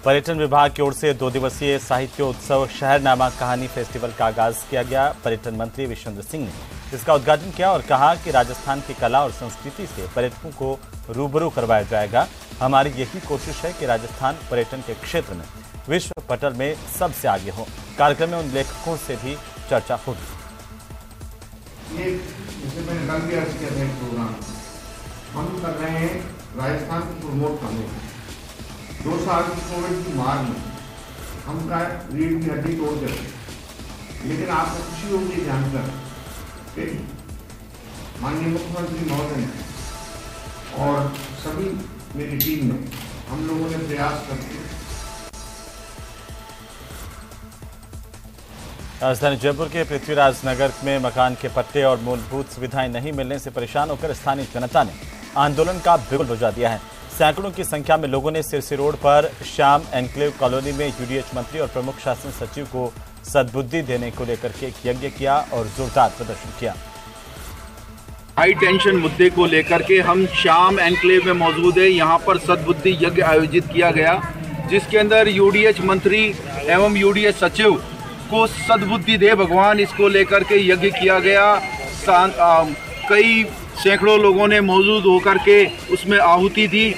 पर्यटन विभाग की ओर से 2 दिवसीय साहित्य उत्सव शहरनामा कहानी फेस्टिवल का आगाज किया गया। पर्यटन मंत्री विश्वेंद्र सिंह ने इसका उद्घाटन किया और कहा कि राजस्थान की कला और संस्कृति से पर्यटकों को रूबरू करवाया जाएगा। हमारी यही कोशिश है कि राजस्थान पर्यटन के क्षेत्र में विश्व पटल में सबसे आगे हो। कार्यक्रम में उन लेखकों से भी चर्चा होगी। मैंने कल भी अर्ज किया था प्रोग्राम हम कर रहे हैं राजस्थान को प्रमोट करने का। 2 साल की कोविड की मार में हम रीढ़ की हड्डी तोड़ देते, लेकिन आपको खुशी होगी जानकर कि माननीय मुख्यमंत्री महोदय ने और सभी मेरी टीम ने हम लोगों ने प्रयास करके राजधानी जयपुर के पृथ्वीराज नगर में मकान के पट्टे और मूलभूत सुविधाएं नहीं मिलने से परेशान होकर स्थानीय जनता ने आंदोलन का बिगुल बजा दिया है। सैकड़ों की संख्या में लोगों ने सिरसी रोड पर श्याम एन्क्लेव कॉलोनी में यूडीएच मंत्री और प्रमुख शासन सचिव को सद्बुद्धि देने को लेकर के एक यज्ञ किया और जोरदार प्रदर्शन किया। हाई टेंशन मुद्दे को लेकर के हम श्याम एन्क्लेव में मौजूद है। यहाँ पर सद्बुद्धि यज्ञ आयोजित किया गया, जिसके अंदर यूडीएच मंत्री एवं यूडीएच सचिव को सद्बुद्धि दे भगवान, इसको लेकर के यज्ञ किया गया। कई सैकड़ों लोगों ने मौजूद होकर के उसमें आहुति दी।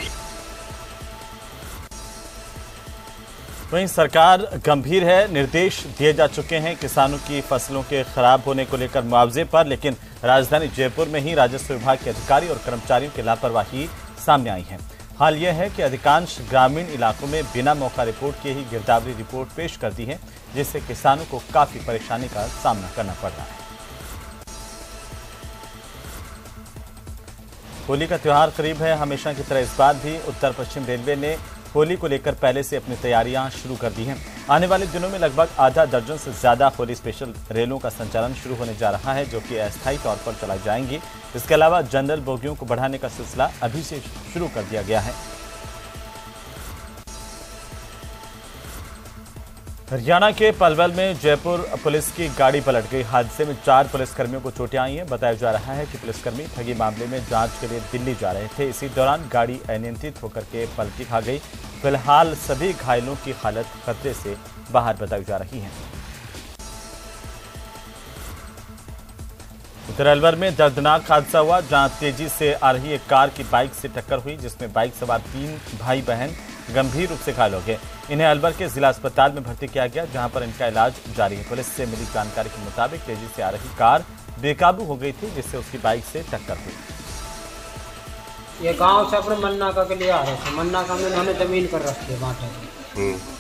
वहीं सरकार गंभीर है। निर्देश दिए जा चुके हैं किसानों की फसलों के खराब होने को लेकर मुआवजे पर, लेकिन राजधानी जयपुर में ही राजस्व विभाग के अधिकारी और कर्मचारियों की लापरवाही सामने आई है। हाल यह है कि अधिकांश ग्रामीण इलाकों में बिना मौका रिपोर्ट के ही गिरदावरी रिपोर्ट पेश कर दी है, जिससे किसानों को काफी परेशानी का सामना करना पड़ रहा है। होली का त्योहार करीब है। हमेशा की तरह इस बार भी उत्तर पश्चिम रेलवे ने होली को लेकर पहले से अपनी तैयारियां शुरू कर दी हैं। आने वाले दिनों में लगभग आधा दर्जन से ज्यादा होली स्पेशल रेलों का संचालन शुरू होने जा रहा है, जो कि अस्थायी तौर पर चलाई जाएंगी। इसके अलावा जनरल बोगियों को बढ़ाने का सिलसिला अभी से शुरू कर दिया गया है। हरियाणा के पलवल में जयपुर पुलिस की गाड़ी पलट गई। हादसे में 4 पुलिसकर्मियों को चोटें आई हैं। बताया जा रहा है कि पुलिसकर्मी ठगी मामले में जांच के लिए दिल्ली जा रहे थे। इसी दौरान गाड़ी अनियंत्रित होकर के पलटी खा गई। फिलहाल सभी घायलों की हालत खतरे से बाहर बताई जा रही है। उधर अलवर में दर्दनाक हादसा हुआ, जहां तेजी से आ रही एक कार की बाइक से टक्कर हुई, जिसमें बाइक सवार 3 भाई बहन गंभीर रूप से घायल हो गए। इन्हें अलवर के जिला अस्पताल में भर्ती किया गया, जहां पर इनका इलाज जारी है। पुलिस से मिली जानकारी के मुताबिक तेजी से आ रही कार बेकाबू हो गई थी, जिससे उसकी बाइक से टक्कर हुई। ये गांव से अपने मन्नाका के लिए आ रहे थे। मन्नाका में उन्होंने जमीन कर रखी है बांटे,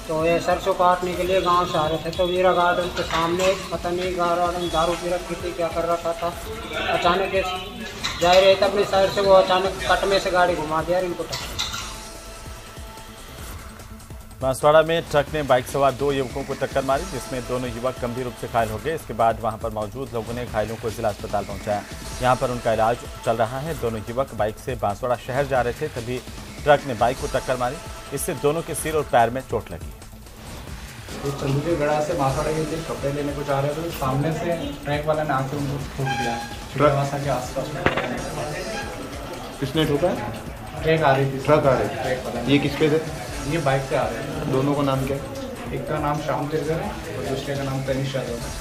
तो ये सरसों काटने के लिए गांव से आ रहे थे। तो वीरा गार्डन के सामने पता नहीं गार्डन दारू पी रखी थी, क्या कर रखा था। अचानक जा रहे थे अपनी साइड से, वो अचानक कट में से गाड़ी घुमा दिया और इनको टक्कर। बांसवाड़ा में ट्रक ने बाइक सवार 2 युवकों को टक्कर मारी, जिसमें दोनों युवक गंभीर रूप से घायल हो गए। इसके बाद वहां पर मौजूद लोगों ने घायलों को जिला अस्पताल पहुंचाया। यहां पर उनका इलाज चल रहा है। दोनों युवक बाइक से बांसवाड़ा शहर जा रहे थे, तभी ट्रक ने बाइक को टक्कर मारी। इससे दोनों के सिर और पैर में चोट लगी। तो चंदूगढ़ से बांसवाड़ा के लिए कपड़े लेने को जा रहे थे, सामने से ट्रक वाला ने आके उनको ठोक दिया। ट्रक के आसपास किसने ठोका? ट्रक आ रही थी। ट्रक आ रही थी। ये किस पे थे? ये बाइक से आ रहे हैं। दोनों का नाम क्या है? एक का नाम श्याम तिरगर है और दूसरे का नाम तनिष यादव है।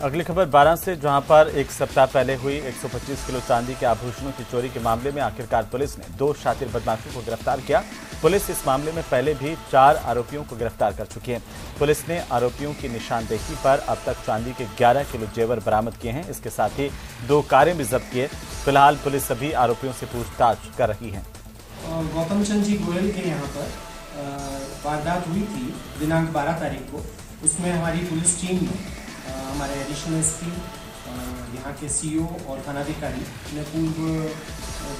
अगली खबर 12 से, जहां पर एक सप्ताह पहले हुई 125 किलो चांदी के आभूषणों की चोरी के मामले में आखिरकार पुलिस ने 2 शातिर बदमाशों को गिरफ्तार किया। पुलिस इस मामले में पहले भी 4 आरोपियों को गिरफ्तार कर चुकी है। पुलिस ने आरोपियों की निशानदेही पर अब तक चांदी के 11 किलो जेवर बरामद किए हैं। इसके साथ ही 2 कारें भी जब्त किए। फिलहाल पुलिस सभी आरोपियों से पूछताछ कर रही है। गौतम चंद जी गोयल के यहाँ पर वारदात हुई थी दिनांक 12 तारीख को। उसमें हमारी पुलिस टीम ने, हमारे एडिशनल एसपी, यहाँ के सीओ और थानाधिकारी ने पूर्व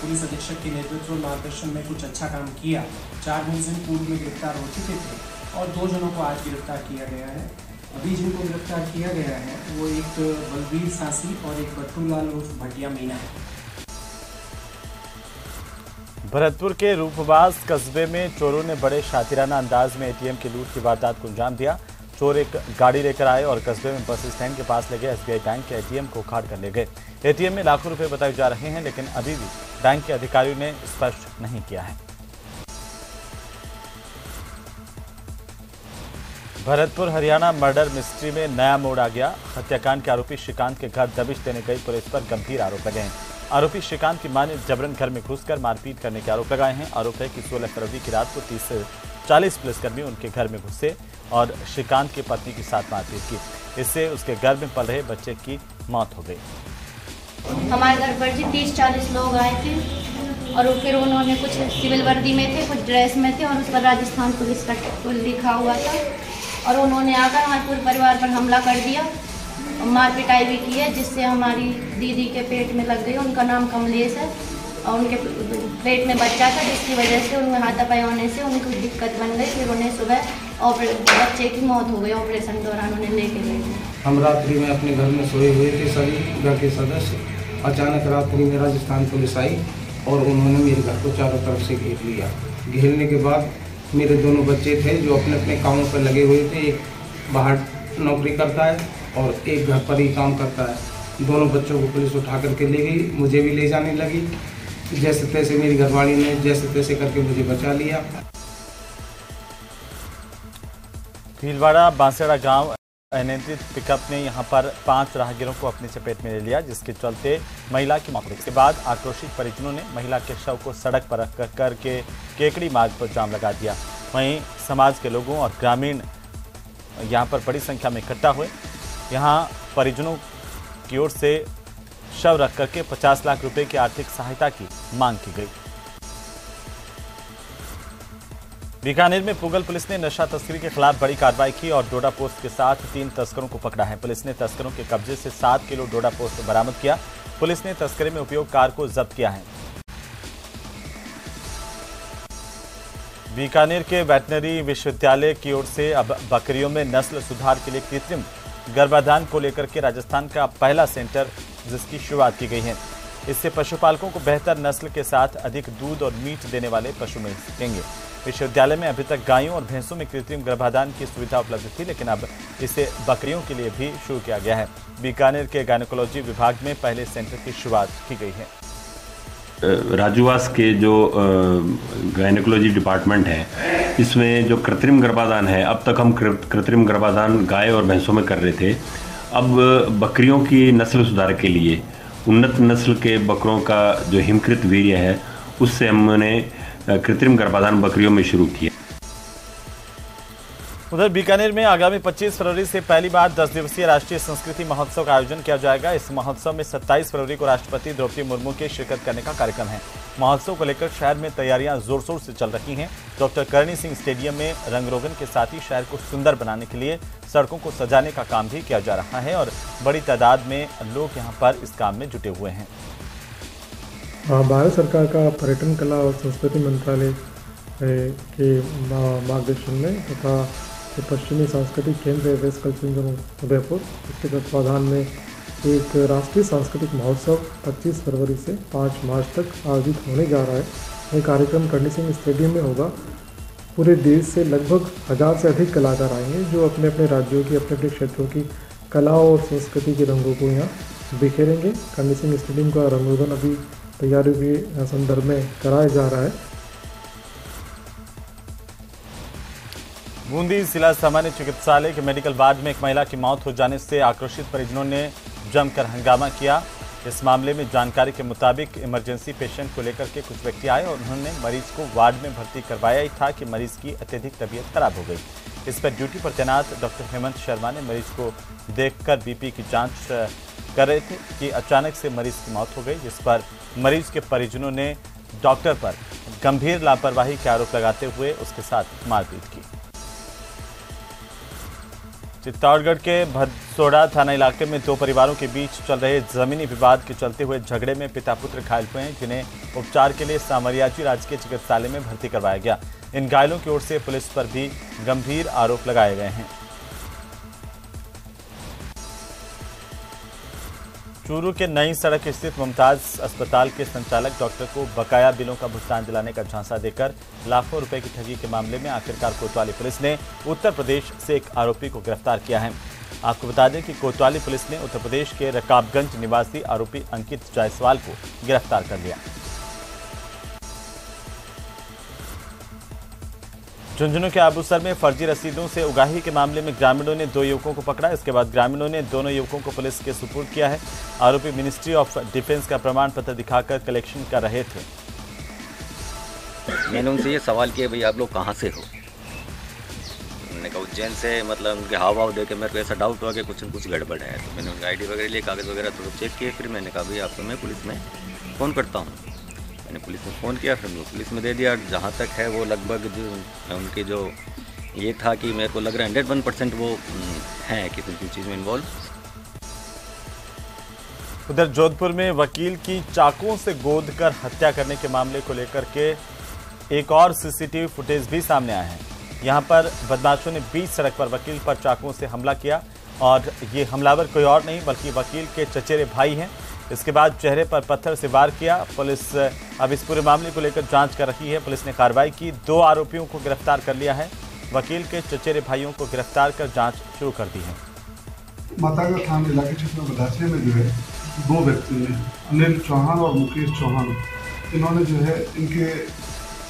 पुलिस अधीक्षक के नेतृत्व और मार्गदर्शन में कुछ अच्छा काम किया। 4 मुलजिम पूर्व में गिरफ्तार हो चुके थे और 2 जनों को आज गिरफ्तार किया गया है। अभी जिनको गिरफ्तार किया गया है वो एक बलबीर सासी और एक बट्टूलाल उर्फ भटिया मीना है। भरतपुर के रूपबाज कस्बे में चोरों ने बड़े शातिराना अंदाज में एटीएम की लूट की वारदात को अंजाम दिया। चोर एक गाड़ी लेकर आए और कस्बे में बस स्टैंड के पास लगे एसबीआई बैंक के एटीएम को उखाड़ कर ले गए। एटीएम में लाखों रुपए बताए जा रहे हैं, लेकिन अभी भी बैंक के अधिकारियों ने स्पष्ट नहीं किया है। भरतपुर हरियाणा मर्डर मिस्ट्री में नया मोड़ आ गया। हत्याकांड के आरोपी श्रीकांत के घर दबिश देने गई पुलिस पर गंभीर आरोप लगे हैं। आरोपी श्रीकांत की मां ने जबरन घर में घुसकर मारपीट करने के आरोप लगाए हैं। आरोप है कि 16 फरवरी की रात को 30 से 40 पुलिसकर्मी उनके घर में घुसे और श्रीकांत की पत्नी के साथ मारपीट की। इससे उसके घर में पल रहे बच्चे की मौत हो गई। हमारे घर पर जी 30-40 लोग आए थे और फिर उन्होंने कुछ सिविल वर्दी में थे, कुछ ड्रेस में थे और उस पर राजस्थान पुलिस का लिखा हुआ था और उन्होंने आकर हमारे पूरे परिवार पर हमला कर दिया और मार पिटाई भी की है, जिससे हमारी दीदी के पेट में लग गई। उनका नाम कमलेश है और उनके पेट में बच्चा था, जिसकी वजह से उनमें हाथापाई होने से उनको दिक्कत बन गई। फिर उन्हें सुबह बच्चे की मौत हो गई, ऑपरेशन दौरान उन्हें लेके गए। हम रात्रि में अपने घर में सोए हुए थे, सभी घर के सदस्य। अचानक रात्रि में राजस्थान पुलिस आई और उन्होंने मेरे घर को चारों तरफ से घेर लिया। घेरने के बाद मेरे दोनों बच्चे थे जो अपने अपने कामों पर लगे हुए थे। एक बाहर नौकरी करता है और एक घर पर ही काम करता है। दोनों बच्चों को पुलिस उठा करके ले गई, मुझे भी ले जाने लगी। जैसे तैसे मेरी घरवाली ने जैसे तैसे करके मुझे बचा लिया। भीलवाड़ा बांसड़ा गांव अनियंत्रित पिकअप ने यहां पर 5 राहगीरों को अपनी चपेट में ले लिया, जिसके चलते महिला की मौत हो गई। इसके बाद आक्रोशित परिजनों ने महिला के शव को सड़क पर रख करके केकड़ी मार्ग पर जाम लगा दिया। वहीं समाज के लोगों और ग्रामीण यहां पर बड़ी संख्या में इकट्ठा हुए। यहां परिजनों की ओर से शव रख करके 50 लाख रुपए की आर्थिक सहायता की मांग की गई। बीकानेर में पुगल पुलिस ने नशा तस्करी के खिलाफ बड़ी कार्रवाई की और डोडा पोस्ट के साथ 3 तस्करों को पकड़ा है। पुलिस ने तस्करों के कब्जे से 7 किलो डोडा पोस्ट बरामद किया। पुलिस ने तस्करी में उपयोग कार को जब्त किया है। बीकानेर के वेटनरी विश्वविद्यालय की ओर से अब बकरियों में नस्ल सुधार के लिए कृत्रिम गर्भाधान को लेकर के राजस्थान का पहला सेंटर जिसकी शुरुआत की गई है। इससे पशुपालकों को बेहतर नस्ल के साथ अधिक दूध और मीट देने वाले पशु मिल सकेंगे। विश्वविद्यालय में अभी तक गायों और भैंसों में कृत्रिम गर्भाधान की सुविधा उपलब्ध थी, लेकिन अब इसे बकरियों के लिए भी शुरू किया गया है। बीकानेर के गायनेकोलॉजी विभाग में पहले सेंटर की शुरुआत की गई है। राजूवास के जो गायनेकोलॉजी डिपार्टमेंट है, इसमें जो कृत्रिम गर्भाधान है, अब तक हम कृत्रिम गर्भाधान गाय और भैंसों में कर रहे थे। अब बकरियों की नस्ल सुधार के लिए उन्नत नस्ल के बकरों का जो हिमकृत वीर्य है, उससे हमने कृत्रिम गर्भाधान बकरियों में शुरू किया। उधर बीकानेर में आगामी 25 फरवरी से पहली बार 10 दिवसीय राष्ट्रीय संस्कृति महोत्सव का आयोजन किया जाएगा। इस महोत्सव में 27 फरवरी को राष्ट्रपति द्रौपदी मुर्मू के शिरकत करने का कार्यक्रम है। महोत्सव को लेकर शहर में तैयारियां जोर शोर से चल रही हैं। डॉक्टर करणी सिंह स्टेडियम में रंग रोगन के साथ ही शहर को सुंदर बनाने के लिए सड़कों को सजाने का काम भी किया जा रहा है और बड़ी तादाद में लोग यहाँ पर इस काम में जुटे हुए हैं। भारत सरकार का पर्यटन कला और संस्कृति मंत्रालय के मार्गदर्शन में तथा पश्चिमी सांस्कृतिक केंद्र वेस्ट कल्चरल उदयपुर, इसके तत्वाधान में एक राष्ट्रीय सांस्कृतिक महोत्सव 25 फरवरी से 5 मार्च तक आयोजित होने जा रहा है। यह कार्यक्रम करणी सिंह स्टेडियम में होगा। पूरे देश से लगभग 1000 से अधिक कलाकार आएंगे जो अपने अपने राज्यों की अपने अपने क्षेत्रों की कला और संस्कृति के रंगों को यहाँ बिखेरेंगे। करणी सिंह स्टेडियम का रंगरोगन अभी तैयारियों के संदर्भ में कराया जा रहा है। बूंदी जिला सामान्य चिकित्सालय के मेडिकल वार्ड में एक महिला की मौत हो जाने से आक्रोशित परिजनों ने जमकर हंगामा किया। इस मामले में जानकारी के मुताबिक इमरजेंसी पेशेंट को लेकर के कुछ व्यक्ति आए और उन्होंने मरीज को वार्ड में भर्ती करवाया ही था कि मरीज की अत्यधिक तबीयत खराब हो गई। इस पर ड्यूटी पर तैनात डॉक्टर हेमंत शर्मा ने मरीज को देखकर बीपी की जांच कर रहे थे कि अचानक से मरीज की मौत हो गई, जिस पर मरीज के परिजनों ने डॉक्टर पर गंभीर लापरवाही के आरोप लगाते हुए उसके साथ मारपीट की। चित्तौड़गढ़ के भदसोड़ा थाना इलाके में 2 परिवारों के बीच चल रहे जमीनी विवाद के चलते हुए झगड़े में पिता पुत्र घायल हुए हैं, जिन्हें उपचार के लिए सामरियाजी राजकीय चिकित्सालय में भर्ती करवाया गया। इन घायलों की ओर से पुलिस पर भी गंभीर आरोप लगाए गए हैं। चूरू के नई सड़क स्थित मुमताज अस्पताल के संचालक डॉक्टर को बकाया बिलों का भुगतान दिलाने का झांसा देकर लाखों रुपए की ठगी के मामले में आखिरकार कोतवाली पुलिस ने उत्तर प्रदेश से एक आरोपी को गिरफ्तार किया है। आपको बता दें कि कोतवाली पुलिस ने उत्तर प्रदेश के रकाबगंज निवासी आरोपी अंकित जायसवाल को गिरफ्तार कर लिया। झुंझुनू के आबूसर में फर्जी रसीदों से उगाही के मामले में ग्रामीणों ने 2 युवकों को पकड़ा। इसके बाद ग्रामीणों ने दोनों युवकों को पुलिस के सुपुर्द किया है। आरोपी मिनिस्ट्री ऑफ डिफेंस का प्रमाण पत्र दिखाकर कलेक्शन कर रहे थे। मैंने उनसे ये सवाल किया, भाई आप लोग कहाँ से हो? उन्होंने कहा उज्जैन से। मतलब उनके हाव भाव देख के मेरे को ऐसा डाउट हुआ कि कुछ न कुछ गड़बड़ है। तो मैंने उनका ID वगैरह लिए, कागज़ वगैरह थोड़ा चेक किए। फिर मैंने कहा भाई आपको मैं पुलिस में फ़ोन करता हूँ। मैंने पुलिस में फ़ोन किया, फिर मैं पुलिस में दे दिया। जहाँ तक है वो लगभग जो उनकी जो ये था कि मेरे को लग रहा है 101% वो हैं किसी चीज़ में इन्वॉल्व। उधर जोधपुर में वकील की चाकुओं से गोद कर हत्या करने के मामले को लेकर के एक और CCTV फुटेज भी सामने आया है। यहां पर बदमाशों ने बीच सड़क पर वकील पर चाकुओं से हमला किया और ये हमलावर कोई और नहीं बल्कि वकील के चचेरे भाई हैं। इसके बाद चेहरे पर पत्थर से वार किया। पुलिस अब इस पूरे मामले को लेकर जांच कर रही है। पुलिस ने कार्रवाई की, 2 आरोपियों को गिरफ्तार कर लिया है। वकील के चचेरे भाइयों को गिरफ्तार कर जांच शुरू कर दी है। मातागढ़ थाना इलाके क्षेत्र में बदासिया में जो है 2 व्यक्ति हैं, अनिल चौहान और मुकेश चौहान। इन्होंने जो है इनके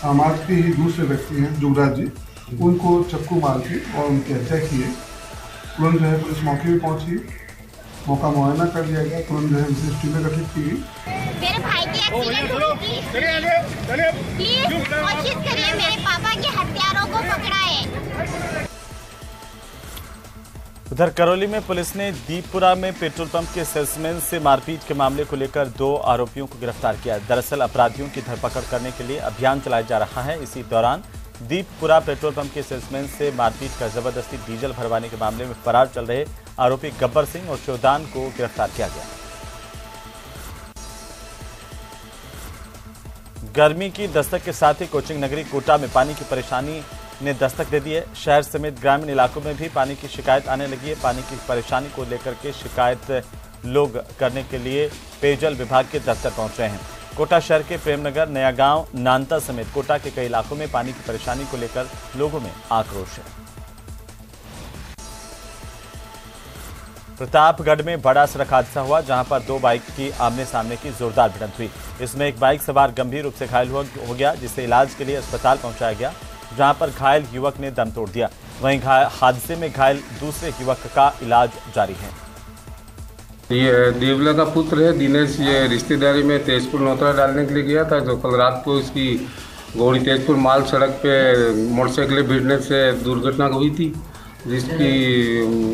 समाज के ही दूसरे व्यक्ति हैं जुगराज जी, उनको चक्कू मार के और उनकी हत्या की है। तुरंत जो है पुलिस मौके पर पहुंची, मौका मुआयना कर लिया गया। तुरंत जो है विशेष टीमें गठित की गई। मेरे भाई की एक्सीडेंट हुई थी, प्लीज कोशिश करिए मेरे पापा के हत्यारों को पकड़ाए। उधर करौली में पुलिस ने दीपपुरा में पेट्रोल पंप के सेल्समैन से मारपीट के मामले को लेकर 2 आरोपियों को गिरफ्तार किया। दरअसल अपराधियों की धरपकड़ करने के लिए अभियान चलाया जा रहा है। इसी दौरान दीपपुरा पेट्रोल पंप के सेल्समैन से मारपीट कर जबरदस्ती डीजल भरवाने के मामले में फरार चल रहे आरोपी गब्बर सिंह और शिवदान को गिरफ्तार किया गया। गर्मी की दस्तक के साथ ही कोचिंग नगरी कोटा में पानी की परेशानी ने दस्तक दे दी है। शहर समेत ग्रामीण इलाकों में भी पानी की शिकायत आने लगी है। पानी की परेशानी को लेकर के शिकायत लोग करने के लिए पेयजल विभाग के दफ्तर पहुंच रहे हैं। कोटा शहर के प्रेमनगर, नया गांव, नानता समेत कोटा के कई इलाकों में पानी की परेशानी को लेकर लोगों में आक्रोश है। प्रतापगढ़ में बड़ा सड़क हादसा हुआ, जहां पर 2 बाइक की आमने सामने की जोरदार भिड़ंत हुई। इसमें एक बाइक सवार गंभीर रूप से घायल हो गया, जिसे इलाज के लिए अस्पताल पहुंचाया गया, जहां पर घायल युवक ने दम तोड़ दिया। वहीं हादसे में घायल दूसरे युवक का इलाज जारी है। ये देवला का पुत्र है दिनेश। ये रिश्तेदारी में तेजपुर नौतरा डालने के लिए गया था। तो कल रात को इसकी गौड़ी तेजपुर माल सड़क पे मोटरसाइकिल भिड़ने से दुर्घटना हुई थी, जिसकी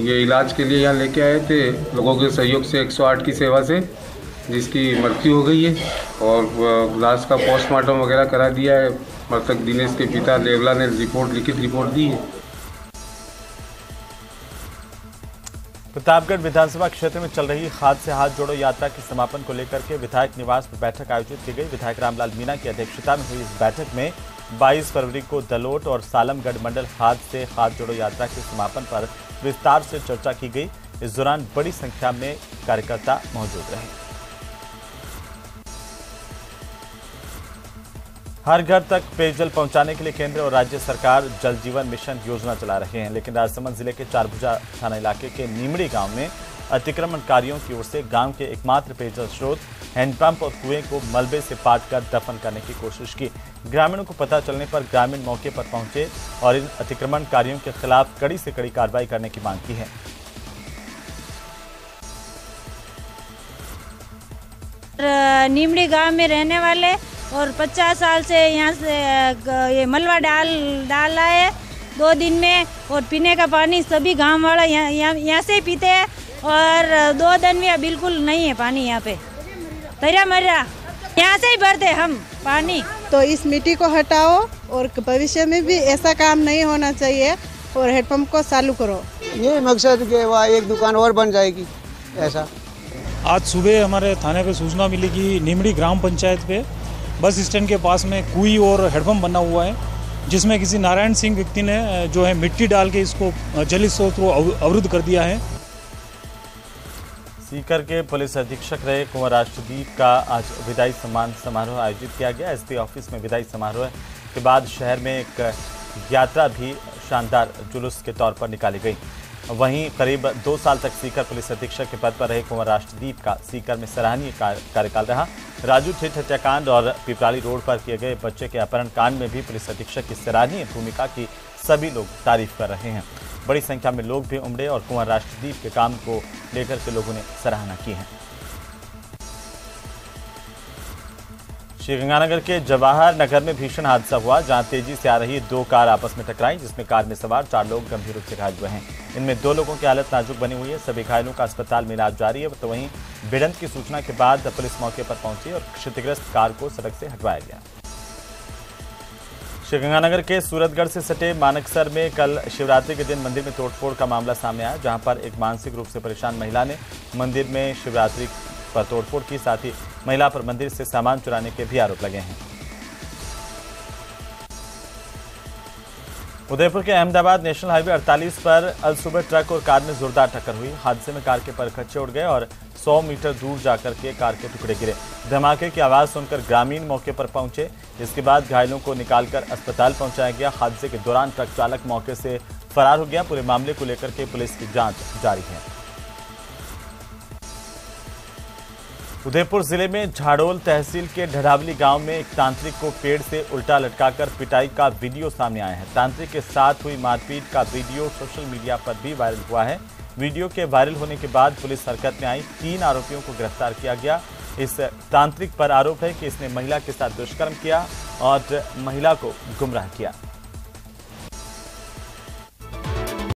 ये इलाज के लिए यहाँ लेके आए थे लोगों के सहयोग से 108 की सेवा से, जिसकी मृत्यु हो गई है और लाश का पोस्टमार्टम वगैरह करा दिया है। मृतक दिनेश के पिता देवला ने लिखित रिपोर्ट दी है। प्रतापगढ़ विधानसभा क्षेत्र में चल रही हाथ से हाथ जोड़ो यात्रा के समापन को लेकर के विधायक निवास पर बैठक आयोजित की गई। विधायक रामलाल मीणा की अध्यक्षता में हुई इस बैठक में 22 फरवरी को दलोट और सालमगढ़ मंडल हाथ से हाथ जोड़ो यात्रा के समापन पर विस्तार से चर्चा की गई। इस दौरान बड़ी संख्या में कार्यकर्ता मौजूद रहे। हर घर तक पेयजल पहुंचाने के लिए केंद्र और राज्य सरकार जल जीवन मिशन योजना चला रहे हैं, लेकिन राजसमंद जिले के चारभुजा थाना इलाके के नीमड़ी गांव में अतिक्रमणकारियों की ओर से गांव के एकमात्र पेयजल स्रोत हैंडपंप और कुएं को मलबे से पाटकर दफन करने की कोशिश की। ग्रामीणों को पता चलने पर ग्रामीण मौके पर पहुंचे और इन अतिक्रमणकारियों के खिलाफ कड़ी से कड़ी कार्रवाई करने की मांग की है। नीमड़ी गांव में रहने वाले और 50 साल से यहाँ से ये मलबा डाल है 2 दिन में, और पीने का पानी सभी गांव वाला यहाँ से ही पीते हैं और 2 दिन में बिल्कुल नहीं है पानी यहाँ पे। तैरा मर्रा यहाँ से ही भरते हम पानी। तो इस मिट्टी को हटाओ और भविष्य में भी ऐसा काम नहीं होना चाहिए और हेडपंप को चालू करो। ये मकसद के वहाँ एक दुकान और बन जाएगी ऐसा। आज सुबह हमारे थाने पे सूचना मिली कि नीमड़ी ग्राम पंचायत पे बस स्टैंड के पास में कुई और हेडपंप बना हुआ है, जिसमें किसी नारायण सिंह व्यक्ति ने जो है मिट्टी डाल के इसको जल स्रोत को अवरुद्ध कर दिया है। सीकर के पुलिस अधीक्षक रहे कुंवर राष्ट्रदीप का आज विदाई सम्मान समारोह आयोजित किया गया। एसपी ऑफिस में विदाई समारोह के बाद शहर में एक यात्रा भी शानदार जुलूस के तौर पर निकाली गई। वहीं करीब 2 साल तक सीकर पुलिस अधीक्षक के पद पर रहे कुंवर राष्ट्रदीप का सीकर में सराहनीय कार्यकाल रहा। राजू ठेठ हत्याकांड और पिपराली रोड पर किए गए बच्चे के अपहरण कांड में भी पुलिस अधीक्षक की सराहनीय भूमिका की सभी लोग तारीफ कर रहे हैं। बड़ी संख्या में लोग भी उमड़े और कुंवर राष्ट्रदीप के काम को लेकर के लोगों ने सराहना की है। श्रीगंगानगर के जवाहर नगर में भीषण हादसा हुआ, जहां तेजी से आ रही 2 कार आपस में टकराई, जिसमें कार में सवार 4 लोग गंभीर रूप से घायल हुए हैं। इनमें 2 लोगों की हालत नाजुक बनी हुई है। सभी घायलों का अस्पताल में इलाज जारी है। तो वहीं भिड़ंत की सूचना के बाद पुलिस मौके पर पहुंची और क्षतिग्रस्त कार को सड़क से हटवाया गया। श्रीगंगानगर के सूरतगढ़ से सटे मानकसर में कल शिवरात्रि के दिन मंदिर में तोड़फोड़ का मामला सामने आया, जहां पर एक मानसिक रूप से परेशान महिला ने मंदिर में शिवरात्रि पर तोड़फोड़ की, साथ ही महिला पर मंदिर से सामान चुराने के भी आरोप लगे हैं। उदयपुर के अहमदाबाद नेशनल हाईवे 48 पर अल सुबह ट्रक और कार में जोरदार टक्कर हुई। हादसे में कार के परखच्चे उड़ गए और 100 मीटर दूर जाकर के कार के टुकड़े गिरे। धमाके की आवाज सुनकर ग्रामीण मौके पर पहुंचे। इसके बाद घायलों को निकालकर अस्पताल पहुंचाया गया। हादसे के दौरान ट्रक चालक मौके से फरार हो गया। पूरे मामले को लेकर के पुलिस की जांच जारी है। उदयपुर जिले में झाड़ोल तहसील के ढढ़ावली गांव में एक तांत्रिक को पेड़ से उल्टा लटकाकर पिटाई का वीडियो सामने आया है। तांत्रिक के साथ हुई मारपीट का वीडियो सोशल मीडिया पर भी वायरल हुआ है। वीडियो के वायरल होने के बाद पुलिस हरकत में आई। 3 आरोपियों को गिरफ्तार किया गया। इस तांत्रिक पर आरोप है कि इसने महिला के साथ दुष्कर्म किया और महिला को गुमराह किया।